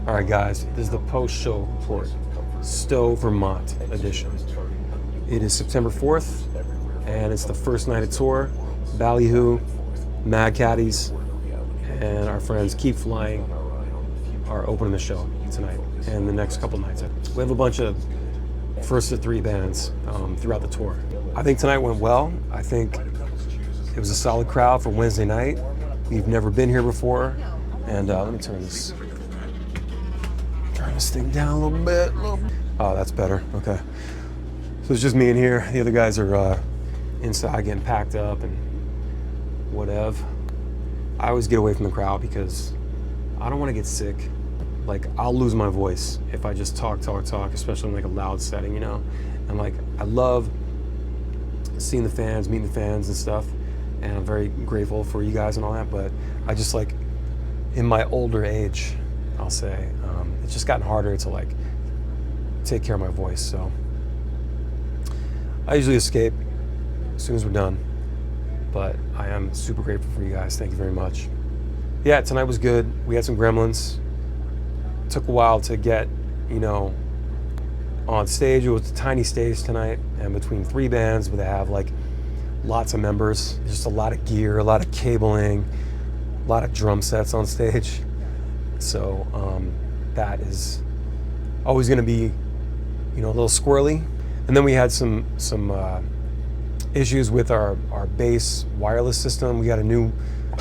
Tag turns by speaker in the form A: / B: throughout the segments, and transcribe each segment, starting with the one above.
A: All right, guys, this is the post-show report, Stowe, Vermont edition. It is September 4th, and it's the first night of tour. Ballyhoo, Mad Caddies, and our friends Keep Flying are opening the show tonight and the next couple nights. We have a bunch of first to three bands throughout the tour. I think tonight went well. I think it was a solid crowd for Wednesday night. We've never been here before, and let me turn this thing down a little bit. Oh, that's better. Okay. So it's just me in here. The other guys are inside getting packed up and whatever. I always get away from the crowd because I don't want to get sick. Like, I'll lose my voice if I just talk, especially in like a loud setting, you know? And like, I love seeing the fans, meeting the fans and stuff. And I'm very grateful for you guys and all that, but I just like, in my older age, I'll say, it's just gotten harder to like take care of my voice. So I usually escape as soon as we're done, but I am super grateful for you guys. Thank you very much. Yeah, tonight was good. We had some gremlins. It took a while to get, you know, on stage. It was a tiny stage tonight, and between three bands, they have like lots of members, just a lot of gear, a lot of cabling, a lot of drum sets on stage. So that is always going to be, you know, a little squirrely. And then we had some issues with our bass wireless system. We got a new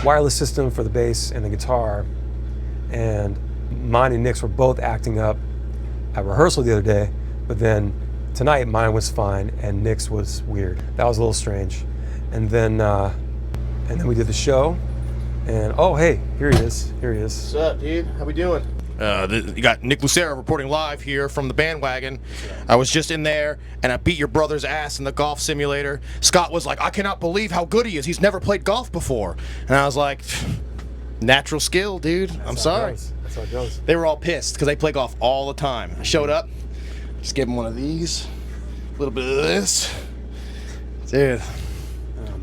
A: wireless system for the bass and the guitar, and mine and Nick's were both acting up at rehearsal the other day, but then tonight mine was fine and Nick's was weird. That was a little strange. And then we did the show, and oh hey, here he is.
B: What's up, dude? How we doing? You got Nick Lucero reporting live here from the bandwagon. I was just in there, and I beat your brother's ass in the golf simulator. Scott was like, I cannot believe how good he is. He's never played golf before. And I was like, natural skill, dude. I'm sorry.
A: That's how it goes.
B: They were all pissed because they play golf all the time. I showed up, just gave them one of these, a little bit of this. Dude.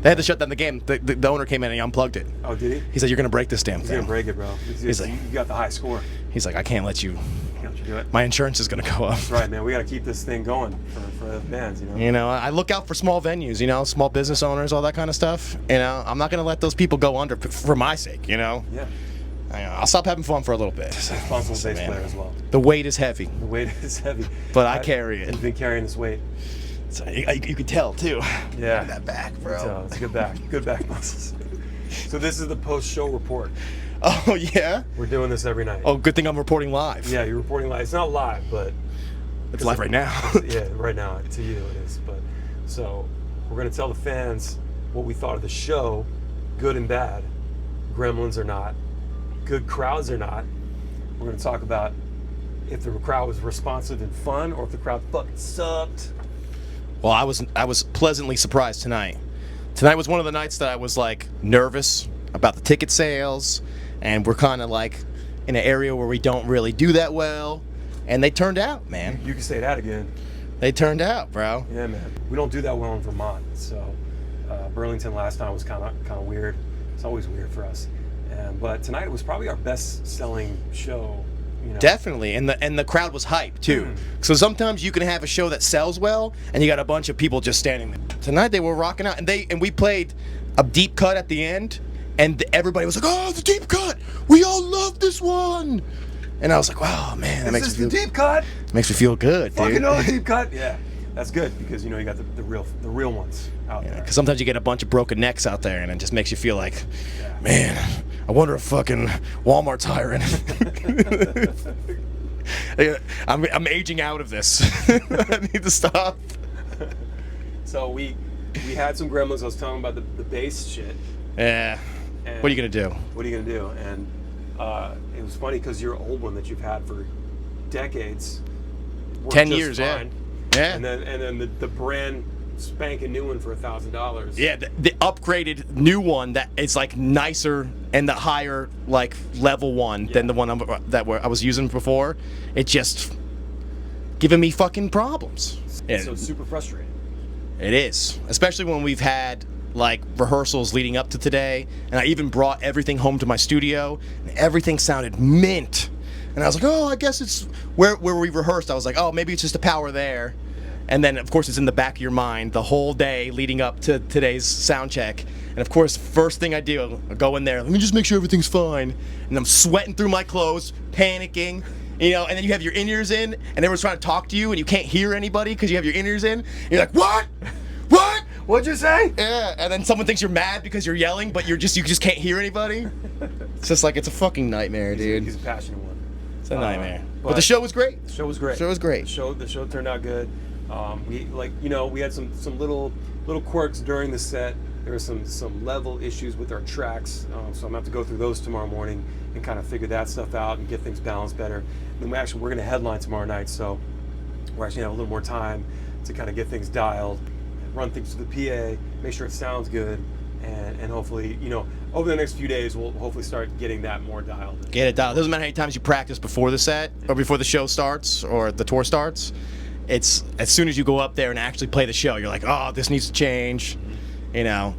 B: They had to shut down the game. The owner came in and he unplugged it.
A: Oh, did he?
B: He said, you're going to break this damn thing.
A: He's going to break it, bro.
B: He's like,
A: you got the high score.
B: He's like, I can't let you.
A: Can't let you do it.
B: My insurance is going to go up.
A: That's right, man. We got to keep this thing going for the bands, you know?
B: You know, I look out for small venues, you know, small business owners, all that kind of stuff. You know, I'm not going to let those people go under for my sake, you know?
A: Yeah.
B: I'll stop having fun for a little bit.
A: Responsible bass player as well.
B: The weight is heavy.
A: The weight is heavy.
B: But I carry it.
A: You've been carrying this weight.
B: So you can tell, too.
A: Yeah.
B: That back, bro.
A: It's good back. Good back muscles. So this is the post-show report.
B: Oh, yeah?
A: We're doing this every night.
B: Oh, good thing I'm reporting live.
A: Yeah, you're reporting live. It's not live, but...
B: It's live right now.
A: Yeah, right now. To you it is. But so we're going to tell the fans what we thought of the show, good and bad. Gremlins or not. Good crowds or not. We're going to talk about if the crowd was responsive and fun, or if the crowd fucking sucked.
B: Well, I was pleasantly surprised tonight. Tonight was one of the nights that I was like nervous about the ticket sales, and we're kind of like in an area where we don't really do that well, and they turned out, man.
A: You can say that again.
B: They turned out, bro.
A: Yeah, man. We don't do that well in Vermont, so Burlington last time was kind of weird. It's always weird for us, but tonight it was probably our best-selling show. You know.
B: Definitely, and the crowd was hyped too. So sometimes you can have a show that sells well, and you got a bunch of people just standing there. Tonight they were rocking out, and we played a deep cut at the end, and everybody was like, "Oh, the deep cut! We all love this one!" And I was like, "Wow, man, that makes me feel
A: deep cut.
B: Makes me feel good, dude."
A: Fucking know the deep cut. Yeah, that's good because you know you got the real ones out there.
B: Because sometimes you get a bunch of broken necks out there, and it just makes you feel like, man, I wonder if fucking Walmart's hiring. I'm aging out of this. I need to stop.
A: So we had some gremlins. I was talking about the bass shit.
B: Yeah.
A: And
B: what are you gonna do?
A: What are you gonna do? And it was funny because your old one that you've had for decades.
B: 10 years,
A: fine.
B: Yeah.
A: And then the brand spanking new one for $1,000.
B: Yeah, the upgraded new one that is like nicer and the higher like level one than the one I was using before. It just giving me fucking problems.
A: So it's super frustrating.
B: It is, especially when we've had like rehearsals leading up to today, and I even brought everything home to my studio, and everything sounded mint. And I was like, oh, I guess it's where we rehearsed. I was like, oh, maybe it's just a power there. And then, of course, it's in the back of your mind the whole day leading up to today's sound check. And, of course, first thing I do, I go in there, let me just make sure everything's fine. And I'm sweating through my clothes, panicking, you know, and then you have your in-ears in, and everyone's trying to talk to you, and you can't hear anybody because you have your in-ears in. And you're like, what? What?
A: What'd you say?
B: Yeah, and then someone thinks you're mad because you're yelling, but you just can't hear anybody. It's just like, it's a fucking nightmare, dude.
A: He's a passionate one.
B: It's a nightmare. But the show was great.
A: The show was great.
B: The show was great.
A: The show turned out good. We had some little quirks during the set. There were some level issues with our tracks, so I'm gonna have to go through those tomorrow morning and kind of figure that stuff out and get things balanced better. And then we're gonna headline tomorrow night, so we're actually gonna have a little more time to kind of get things dialed, run things through the PA, make sure it sounds good, and hopefully, you know, over the next few days we'll hopefully start getting that more dialed.
B: Get it dialed. Doesn't matter how many times you practice before the set or before the show starts or the tour starts. It's as soon as you go up there and actually play the show, you're like, oh, this needs to change. You know,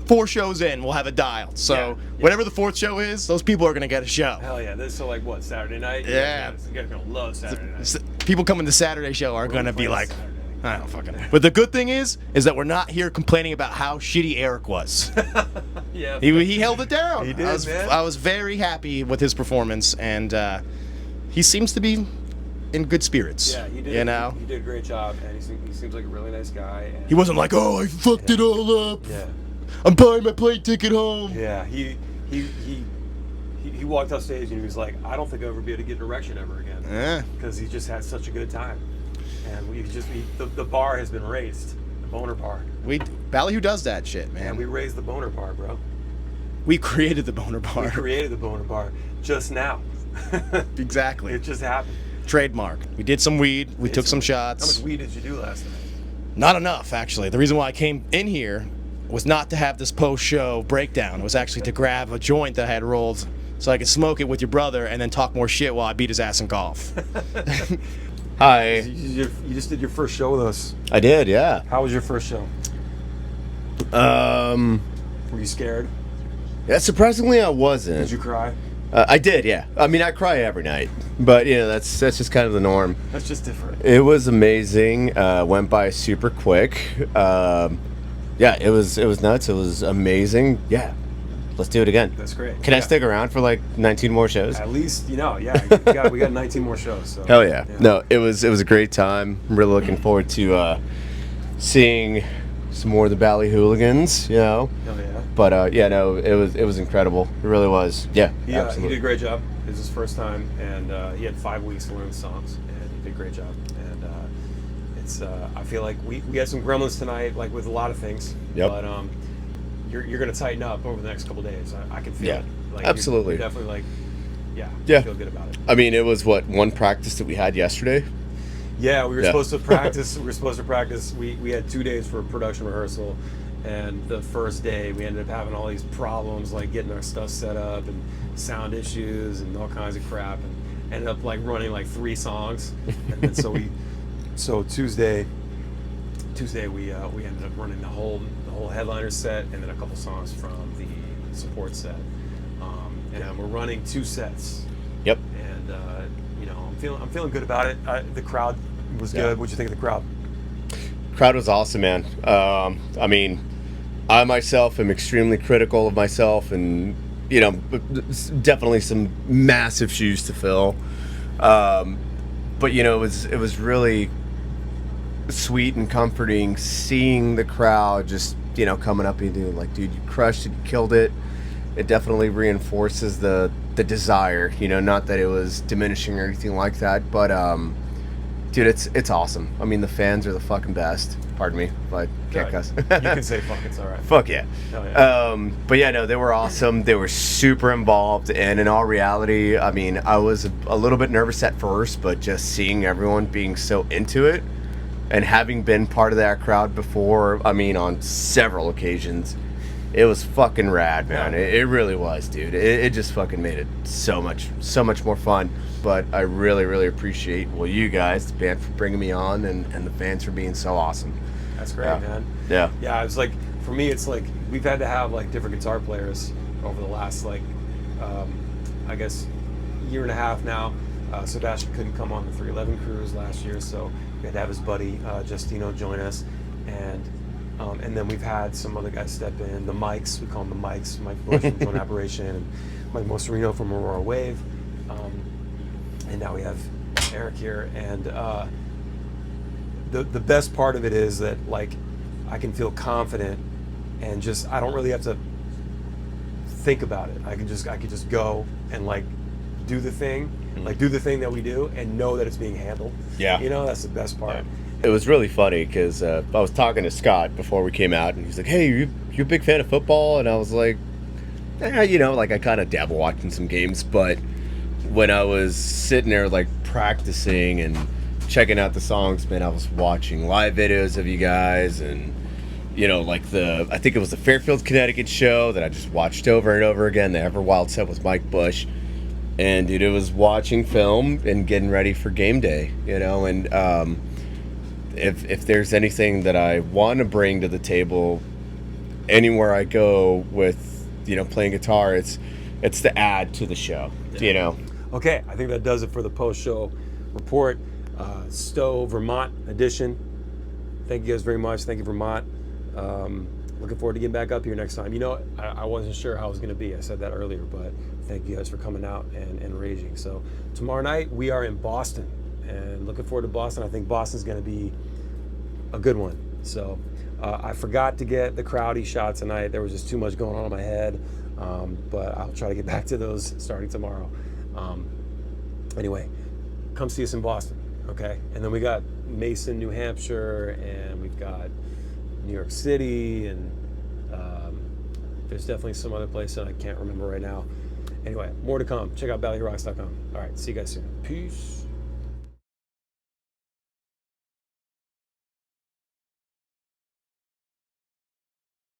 B: 4 shows in, we'll have it dialed. So whatever the 4th show is, those people are gonna get a show.
A: Hell yeah! So like what, Saturday night?
B: Yeah.
A: You guys are gonna love Saturday night.
B: People coming to Saturday show are gonna be like, I don't fucking know. But the good thing is that we're not here complaining about how shitty Eric was.
A: Yeah.
B: He held it down.
A: He did, man.
B: I was very happy with his performance, and he seems to be in good spirits.
A: Yeah, he did.
B: You know,
A: he did a great job, and he seems like a really nice guy. And
B: he wasn't like, oh, I fucked it all up.
A: Yeah.
B: I'm buying my plane ticket home.
A: Yeah. He walked off stage and he was like, I don't think I'll ever be able to get an erection ever again.
B: Yeah.
A: Because he just had such a good time, and the bar has been raised, the boner bar.
B: Ballyhoo does that shit, man.
A: And we raised the boner bar, bro.
B: We created the boner bar.
A: We created the boner bar just now.
B: Exactly.
A: It just happened.
B: Trademark. We did some weed. We took some shots.
A: How much weed did you do last night?
B: Not enough, actually. The reason why I came in here was not to have this post-show breakdown. It was actually to grab a joint that I had rolled so I could smoke it with your brother and then talk more shit while I beat his ass in golf.
C: Hi.
A: You just did your first show with us.
C: I did, yeah.
A: How was your first show? Were you scared?
C: Yeah, surprisingly, I wasn't.
A: Did you cry?
C: I did, yeah. I mean, I cry every night, but you know, that's just kind of the norm.
A: That's just different.
C: It was amazing. Went by super quick. Yeah, it was nuts. It was amazing. Yeah, let's do it again.
A: That's great.
C: Can I stick around for like 19 more shows?
A: At least, we got 19 more shows. So.
C: Hell yeah. No, it was a great time. I'm really looking forward to seeing some more of the Ballyhooligans, you know.
A: Hell yeah.
C: But yeah, no, it was incredible. It really was. Yeah,
A: He
C: absolutely.
A: did a great job. It was his first time, and he had 5 weeks to learn the songs, and he did a great job. And it's I feel like we had some gremlins tonight, like with a lot of things.
C: Yep.
A: But you're gonna tighten up over the next couple days. I can feel it. Like,
C: absolutely.
A: You're definitely like,
C: Yeah.
A: I feel good about it.
C: I mean, it was one practice that we had yesterday.
A: Yeah, we were supposed to practice. We had 2 days for production rehearsal, and the first day we ended up having all these problems, like getting our stuff set up and sound issues and all kinds of crap, and ended up like running like 3 songs. And then so Tuesday we ended up running the whole headliner set and then a couple songs from the support set, and we're running 2 sets.
C: Yep.
A: And I'm feeling good about it. The crowd was good. What'd you think of the crowd?
C: Crowd was awesome, man. I mean, I myself am extremely critical of myself, and you know, definitely some massive shoes to fill. But you know, it was really sweet and comforting seeing the crowd just, you know, coming up and doing like, dude, you crushed it, you killed it. It definitely reinforces the desire, you know, not that it was diminishing or anything like that, but dude, it's awesome. I mean, the fans are the fucking best. Pardon me if I can't cuss.
A: You can say fuck, it's all right.
C: Fuck yeah.
A: Hell yeah.
C: But yeah, no, they were awesome. They were super involved, and in all reality, I mean, I was a little bit nervous at first, but just seeing everyone being so into it and having been part of that crowd before, I mean, on several occasions, it was fucking rad, man. It really was, dude. It just fucking made it so much more fun. But I really, really appreciate, well, you guys, the band, for bringing me on, and the fans for being so awesome.
A: That's great, man.
C: Yeah.
A: Yeah, it's like, for me, it's like, we've had to have like different guitar players over the last, like, I guess, year and a half now. Sebastian couldn't come on the 311 cruise last year, so we had to have his buddy Justino join us, and then we've had some other guys step in. The Mikes, we call them the Mikes, Mike Bush from Joint Aberration, and Mike Moserino from Aurora Wave, and now we have Eric here. And the best part of it is that like I can feel confident, and just I don't really have to think about it. I could just go and like do the thing, like do the thing that we do, and know that it's being handled.
C: Yeah.
A: You know, that's the best part.
C: Yeah. It was really funny because I was talking to Scott before we came out, and he's like, "Hey, you a big fan of football?" And I was like, you know, like I kind of dabble watching some games, but when I was sitting there like practicing and checking out the songs, man, I was watching live videos of you guys, and you know, like I think it was the Fairfield, Connecticut show that I just watched over and over again. The Everwild set with Mike Bush. And dude, it was watching film and getting ready for game day, you know. And if there's anything that I want to bring to the table anywhere I go with, you know, playing guitar, it's to add to the show, you know.
A: Okay, I think that does it for the post-show report. Stowe, Vermont edition. Thank you guys very much. Thank you, Vermont. Looking forward to getting back up here next time. You know, I wasn't sure how it was going to be. I said that earlier, but thank you guys for coming out and raging. So tomorrow night we are in Boston, and looking forward to Boston. I think Boston's going to be a good one. So I forgot to get the Crowdy shot tonight. There was just too much going on in my head, but I'll try to get back to those starting tomorrow. Anyway, come see us in Boston, okay? And then we got Mason, New Hampshire, and we've got New York City, and there's definitely some other place that I can't remember right now. Anyway, more to come. Check out ballyhoorocks.com. All right, see you guys soon. Peace.